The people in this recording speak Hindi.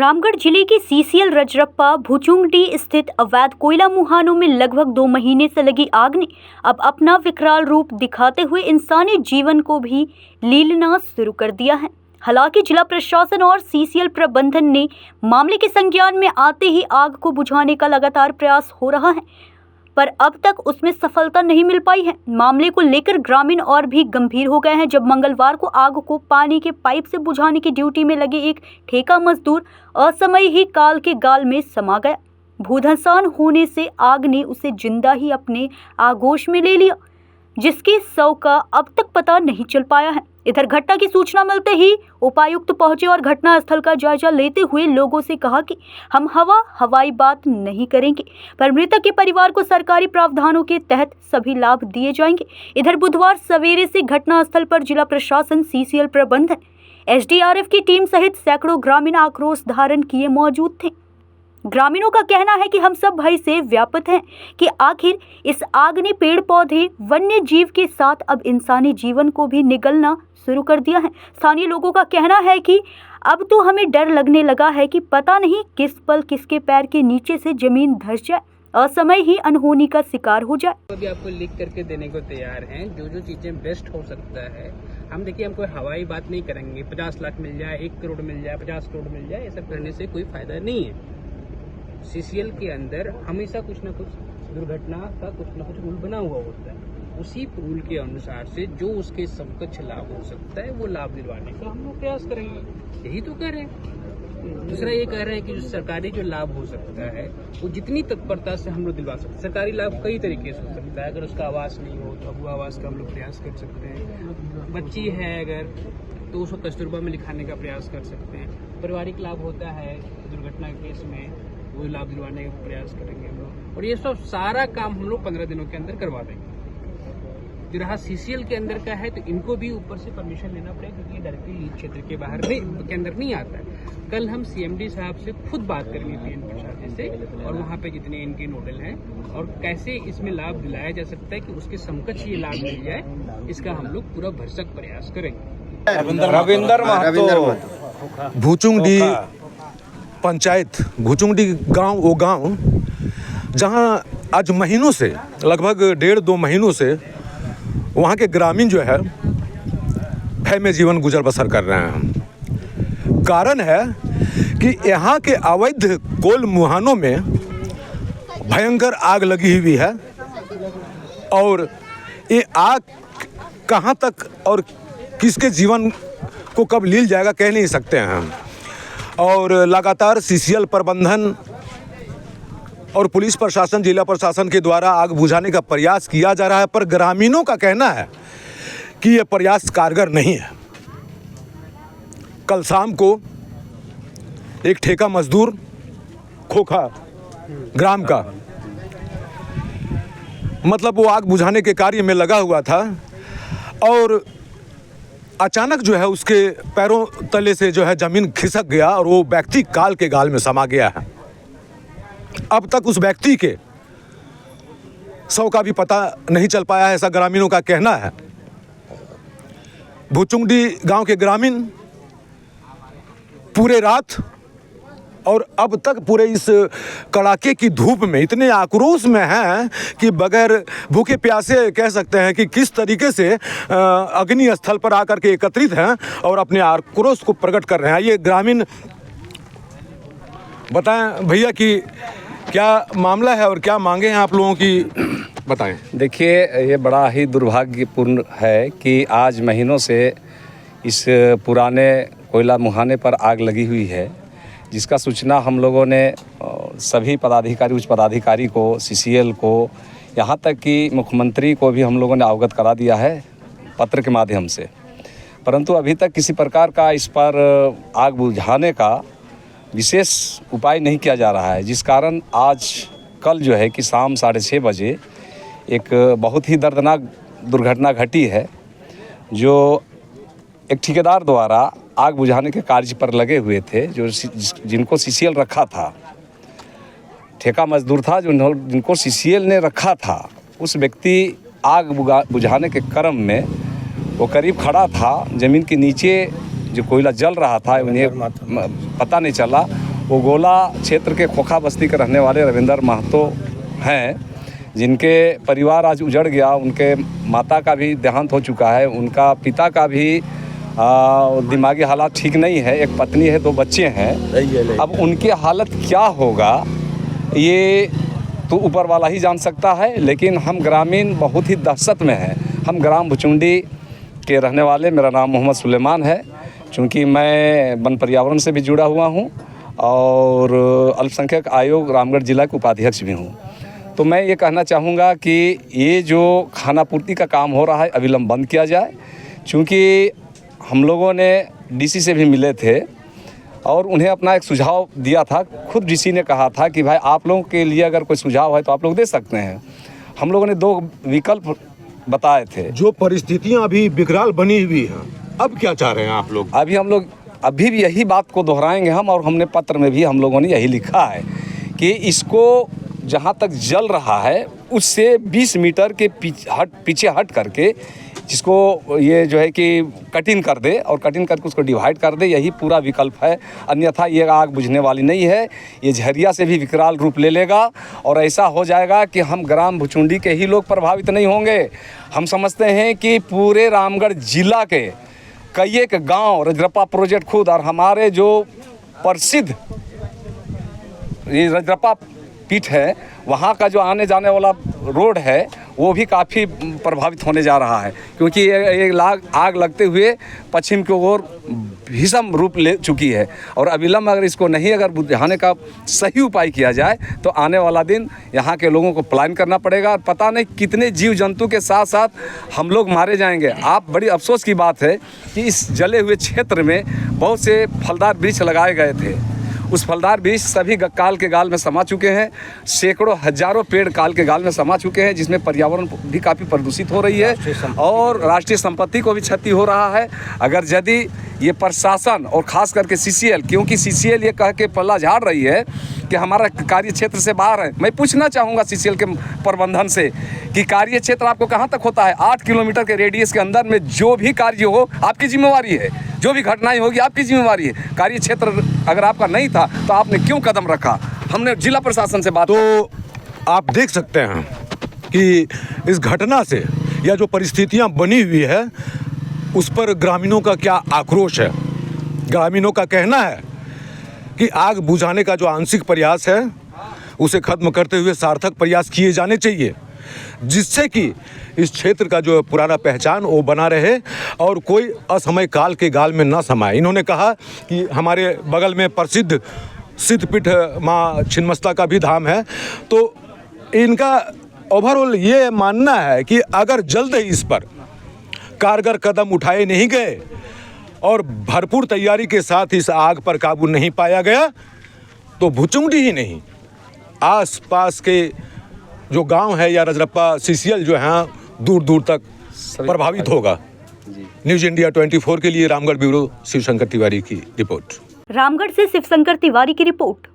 रामगढ़ जिले के सीसीएल रजरप्पा भुचुंडी स्थित अवैध कोयला मुहानों में लगभग 2 महीने से लगी आग ने अब अपना विकराल रूप दिखाते हुए इंसानी जीवन को भी लीलना शुरू कर दिया है। हालांकि जिला प्रशासन और सीसीएल प्रबंधन ने मामले के संज्ञान में आते ही आग को बुझाने का लगातार प्रयास हो रहा है, पर अब तक उसमें सफलता नहीं मिल पाई है। मामले को लेकर ग्रामीण और भी गंभीर हो गए हैं जब मंगलवार को आग को पानी के पाइप से बुझाने की ड्यूटी में लगे एक ठेका मजदूर असमय ही काल के गाल में समा गया। भूधंसान होने से आग ने उसे जिंदा ही अपने आगोश में ले लिया, जिसके शव का अब तक पता नहीं चल पाया है। इधर घटना की सूचना मिलते ही उपायुक्त पहुंचे और घटना स्थल का जायजा लेते हुए लोगों से कहा कि हम हवाई बात नहीं करेंगे, पर मृतक के परिवार को सरकारी प्रावधानों के तहत सभी लाभ दिए जाएंगे। इधर बुधवार सवेरे से घटना स्थल पर जिला प्रशासन, सीसीएल प्रबंधन, एसडीआरएफ की टीम सहित सैकड़ों ग्रामीण आक्रोश धारण किए मौजूद थे। ग्रामीणों का कहना है कि हम सब भय से व्याप्त हैं कि आखिर इस आग ने पेड़ पौधे, वन्य जीव के साथ अब इंसानी जीवन को भी निगलना शुरू कर दिया है। स्थानीय लोगों का कहना है कि अब तो हमें डर लगने लगा है कि पता नहीं किस पल किसके पैर के नीचे से जमीन धंस जाए, असमय ही अनहोनी का शिकार हो जाए। अभी आपको लिख करके देने को तैयार हैं जो चीजें बेस्ट हो सकता है। हम देखिए, हम कोई हवाई बात नहीं करेंगे। 50 लाख मिल जाए, 1 करोड़ मिल जाए, 50 करोड़ मिल जाए, ये सब करने से कोई फायदा नहीं है। सीसीएल के अंदर हमेशा कुछ न कुछ दुर्घटना का कुछ न कुछ रूल बना हुआ होता है। उसी रूल के अनुसार से जो उसके समकक्ष लाभ हो सकता है वो लाभ दिलवाने का हम लोग प्रयास करेंगे। यही तो कह रहे हैं। दूसरा ये कह रहे हैं कि जो सरकारी जो लाभ हो सकता है वो जितनी तत्परता से हम लोग दिलवा सकते हैं। सरकारी लाभ कई तरीके से हो सकता है। अगर उसका आवास नहीं हो तो अबू आवास का हम लोग प्रयास कर सकते हैं। बच्ची है अगर तो उसको कस्तूरबा में लिखाने का प्रयास कर सकते हैं। पारिवारिक लाभ होता है दुर्घटना केस में, वो लाभ दिलवाने का प्रयास करेंगे हम लोग। और ये सब सारा काम हम लोग 15 दिनों के अंदर करवा देंगे। जो रहा सीसीएल के अंदर का है तो इनको भी ऊपर से परमिशन लेना पड़ेगा, क्योंकि डायरेक्टली लीज क्षेत्र के बाहर के अंदर नहीं आता है। कल हम सीएमडी साहब से खुद बात करेंगे पीएन प्रसाद जी से, और वहाँ पे जितने इनके नोडल हैं और कैसे इसमें लाभ दिलाया जा सकता है कि उसके समकक्ष ये लाभ मिल जाए, इसका हम लोग पूरा भरसक प्रयास करेंगे। रविंदर महतो, भुचुंडी पंचायत, भुचुंडी गांव, वो गांव जहां आज महीनों से, लगभग 1.5-2 महीनों से वहां के ग्रामीण जो है भय में जीवन गुजर बसर कर रहे हैं। कारण है कि यहाँ के अवैध कोल मुहानों में भयंकर आग लगी हुई है, और ये आग कहाँ तक और किसके जीवन को कब लील जाएगा कह नहीं सकते हैं हम। और लगातार सीसीएल प्रबंधन और पुलिस प्रशासन, जिला प्रशासन के द्वारा आग बुझाने का प्रयास किया जा रहा है, पर ग्रामीणों का कहना है कि यह प्रयास कारगर नहीं है। कल शाम को एक ठेका मजदूर खोखा ग्राम का, मतलब वो आग बुझाने के कार्य में लगा हुआ था, और अचानक जो है उसके पैरों तले से जो है ज़मीन खिसक गया और वो व्यक्ति काल के गाल में समा गया है। अब तक उस व्यक्ति के शव का भी पता नहीं चल पाया है, ऐसा ग्रामीणों का कहना है। भुचुंडी गांव के ग्रामीण पूरे रात और अब तक पूरे इस कड़ाके की धूप में इतने आक्रोश में हैं कि बगैर भूखे प्यासे कह सकते हैं कि किस तरीके से अग्नि स्थल पर आकर के एकत्रित हैं और अपने आक्रोश को प्रकट कर रहे हैं। ये ग्रामीण बताएं भैया कि क्या मामला है और क्या मांगे हैं आप लोगों की, बताएं। देखिए, ये बड़ा ही दुर्भाग्यपूर्ण है कि आज महीनों से इस पुराने कोयला मुहाने पर आग लगी हुई है, जिसका सूचना हम लोगों ने सभी पदाधिकारी, उच्च पदाधिकारी को, सीसीएल को, यहाँ तक कि मुख्यमंत्री को भी हम लोगों ने अवगत करा दिया है पत्र के माध्यम से। परंतु अभी तक किसी प्रकार का इस पर आग बुझाने का विशेष उपाय नहीं किया जा रहा है, जिस कारण आज कल जो है कि शाम 6:30 बजे एक बहुत ही दर्दनाक दुर्घटना घटी है, जो एक ठेकेदार द्वारा आग बुझाने के कार्य पर लगे हुए थे, जो जिनको सीसीएल रखा था, ठेका मजदूर था जिनको सीसीएल ने रखा था, उस व्यक्ति आग बुझाने के क्रम में वो करीब खड़ा था, ज़मीन के नीचे जो कोयला जल रहा था उन्हें पता नहीं चला, वो गोला क्षेत्र के खोखा बस्ती के रहने वाले रविंदर महतो हैं, जिनके परिवार आज उजड़ गया। उनके माता का भी देहांत हो चुका है, उनका पिता का भी दिमागी हालात ठीक नहीं है, एक पत्नी है, 2 बच्चे हैं। अब उनकी हालत क्या होगा ये तो ऊपर वाला ही जान सकता है, लेकिन हम ग्रामीण बहुत ही दहशत में हैं। हम ग्राम भुचुंडी के रहने वाले, मेरा नाम मोहम्मद सुलेमान है, चूँकि मैं वन पर्यावरण से भी जुड़ा हुआ हूँ और अल्पसंख्यक आयोग रामगढ़ जिला के उपाध्यक्ष भी हूँ। तो मैं ये कहना चाहूँगा कि ये जो खाना पूर्ति का काम हो रहा है अविलंब बंद किया जाए, क्योंकि हम लोगों ने डीसी से भी मिले थे और उन्हें अपना एक सुझाव दिया था। खुद डीसी ने कहा था कि भाई आप लोगों के लिए अगर कोई सुझाव है तो आप लोग दे सकते हैं। हम लोगों ने 2 विकल्प बताए थे। जो परिस्थितियां अभी विकराल बनी हुई हैं, अब क्या चाह रहे हैं आप लोग? अभी भी यही बात को दोहराएंगे हम, और हमने पत्र में भी हम लोगों ने यही लिखा है कि इसको जहाँ तक जल रहा है उससे 20 मीटर के पीछे हट करके जिसको ये जो है कि कटिंग कर दे और कटिंग करके उसको डिवाइड कर दे, यही पूरा विकल्प है। अन्यथा ये आग बुझने वाली नहीं है, ये झरिया से भी विकराल रूप ले लेगा और ऐसा हो जाएगा कि हम ग्राम भुचुंडी के ही लोग प्रभावित नहीं होंगे। हम समझते हैं कि पूरे रामगढ़ जिला के कई एक गाँव, रजरप्पा प्रोजेक्ट खुद और हमारे जो प्रसिद्ध ये रजरप्पा पीठ है, वहाँ का जो आने जाने वाला रोड है वो भी काफ़ी प्रभावित होने जा रहा है, क्योंकि ये आग लगते हुए पश्चिम की ओर भीषण रूप ले चुकी है। और अविलंब अगर बुझाने का सही उपाय किया जाए तो आने वाला दिन यहाँ के लोगों को प्लान करना पड़ेगा। पता नहीं कितने जीव जंतु के साथ साथ हम लोग मारे जाएंगे। आप बड़ी अफसोस की बात है कि इस जले हुए क्षेत्र में बहुत से फलदार वृक्ष लगाए गए थे। उस फलदार वृक्ष सभी काल के गाल में समा चुके हैं। सैकड़ों हजारों पेड़ काल के गाल में समा चुके हैं, जिसमें पर्यावरण भी काफ़ी प्रदूषित हो रही है और राष्ट्रीय संपत्ति को भी क्षति हो रहा है। अगर यदि ये प्रशासन और ख़ास करके CCL, क्योंकि CCL ये कह के पल्ला झाड़ रही है कि हमारा कार्य क्षेत्र से बाहर है। मैं पूछना चाहूँगा CCL के प्रबंधन से कि कार्य क्षेत्र आपको कहाँ तक होता है? 8 किलोमीटर के रेडियस के अंदर में जो भी कार्य हो आपकी जिम्मेवारी है, जो भी घटनाएं होगी आपकी जिम्मेवारी है। कार्य क्षेत्र अगर आपका नहीं था तो आपने क्यों कदम रखा? हमने जिला प्रशासन से बात। तो आप देख सकते हैं कि इस घटना से या जो परिस्थितियां बनी हुई है उस पर ग्रामीणों का क्या आक्रोश है। ग्रामीणों का कहना है कि आग बुझाने का जो आंशिक प्रयास है उसे खत्म करते हुए सार्थक प्रयास किए जाने चाहिए, जिससे कि इस क्षेत्र का जो पुराना पहचान वो बना रहे और कोई असमय काल के गाल में न समाए। इन्होंने कहा कि हमारे बगल में प्रसिद्ध सिद्धपीठ माँ छिन्नमस्ता का भी धाम है, तो इनका ओवरऑल ये मानना है कि अगर जल्द ही इस पर कारगर कदम उठाए नहीं गए और भरपूर तैयारी के साथ इस आग पर काबू नहीं पाया गया तो भुचुंडी ही नहीं, आसपास के जो गांव है या रजरप्पा CCL जो है दूर दूर तक प्रभावित होगा। न्यूज़ इंडिया 24 के लिए रामगढ़ ब्यूरो शिवशंकर तिवारी की रिपोर्ट। रामगढ़ से शिवशंकर तिवारी की रिपोर्ट।